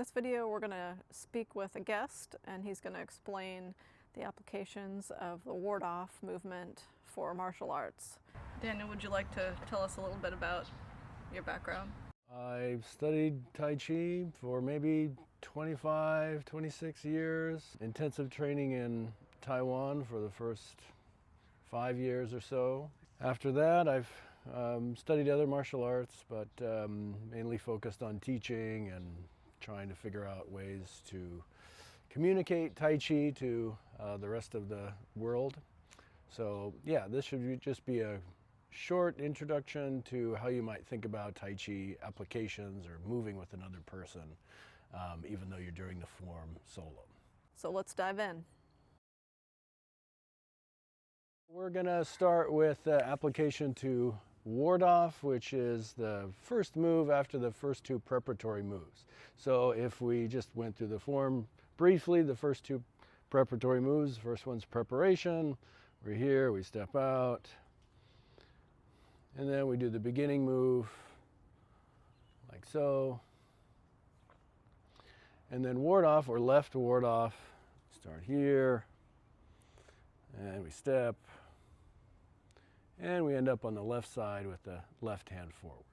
this video, we're going to speak with a guest, and he's going to explain the applications of the ward-off movement for martial arts. Daniel, would you like to tell us a little bit about your background? I've studied Tai Chi for maybe 25, 26 years. Intensive training in Taiwan for the first 5 years or so. After that, I've studied other martial arts, but mainly focused on teaching and trying to figure out ways to communicate Tai Chi to the rest of the world. So yeah, this should just be a short introduction to how you might think about Tai Chi applications or moving with another person, even though you're doing the form solo. So let's dive in. We're going to start with the application to ward off, which is the first move after the first two preparatory moves. So if we just went through the form briefly, the first two preparatory moves, the first one's preparation. We're here, we step out, and then we do the beginning move, like so. And then ward off, or left ward off, start here, and we step, and we end up on the left side with the left hand forward.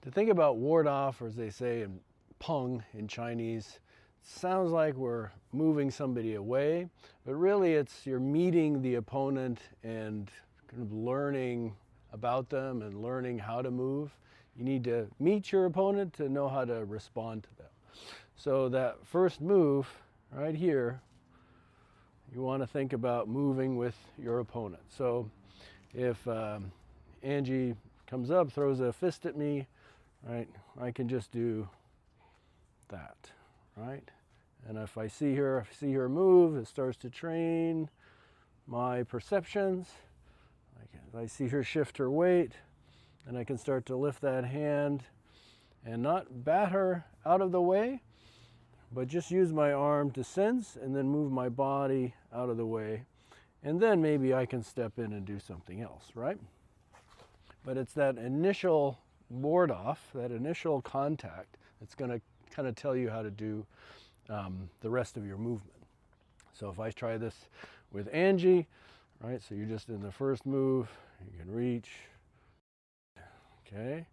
To think about ward off, or as they say in Peng in Chinese, sounds like we're moving somebody away, but really it's you're meeting the opponent and kind of learning about them and learning how to move. You need to meet your opponent to know how to respond to them. So that first move right here, you want to think about moving with your opponent. So if Angie comes up, throws a fist at me, right, I can just do that, right? And if I see her move, it starts to train my perceptions. I see her shift her weight, and I can start to lift that hand and not bat her out of the way, but just use my arm to sense and then move my body out of the way. And then maybe I can step in and do something else, right? But it's that initial ward off, that initial contact, that's going to kind of tell you how to do the rest of your movement. So if I try this with Angie, right, so you're just in the first move, you can reach, okay,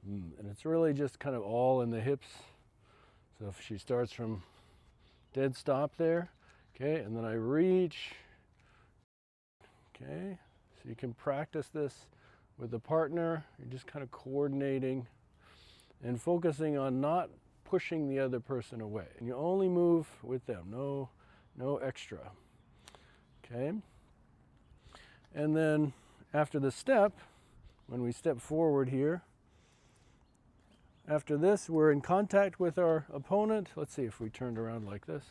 and it's really just kind of all in the hips. So if she starts from dead stop there, okay, and then I reach, okay, so you can practice this with a partner. You're just kind of coordinating and focusing on not pushing the other person away. And you only move with them, no extra, okay? And then after the step, when we step forward here, after this, we're in contact with our opponent. Let's see if we turned around like this.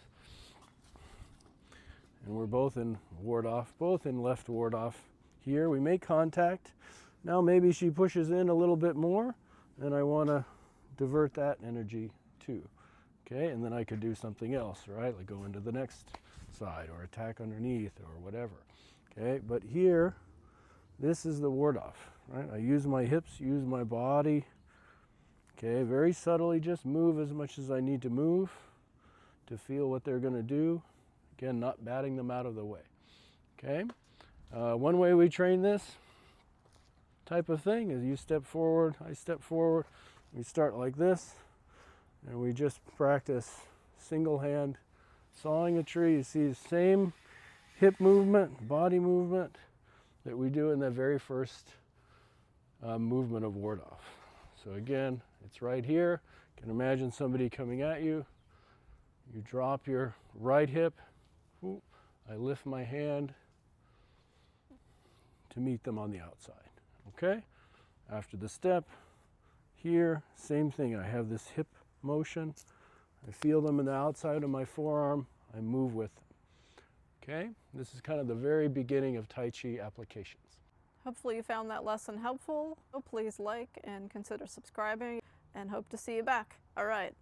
And we're both in ward off, both in left ward off here. We make contact. Now maybe she pushes in a little bit more, and I want to divert that energy too. Okay, and then I could do something else, right? Like go into the next side or attack underneath or whatever. Okay, but here, this is the ward off, right? I use my hips, use my body. Okay, very subtly just move as much as I need to move to feel what they're going to do. Again, not batting them out of the way. Okay, one way we train this type of thing is you step forward, I step forward. We start like this, and we just practice single hand sawing a tree. You see the same hip movement, body movement that we do in the very first movement of ward off. So again, it's right here. You can imagine somebody coming at you. You drop your right hip. I lift my hand to meet them on the outside. Okay? After the step, here, same thing. I have this hip motion. I feel them in the outside of my forearm. I move with them. Okay? This is kind of the very beginning of Tai Chi applications. Hopefully you found that lesson helpful. Please like and consider subscribing, and hope to see you back. All right.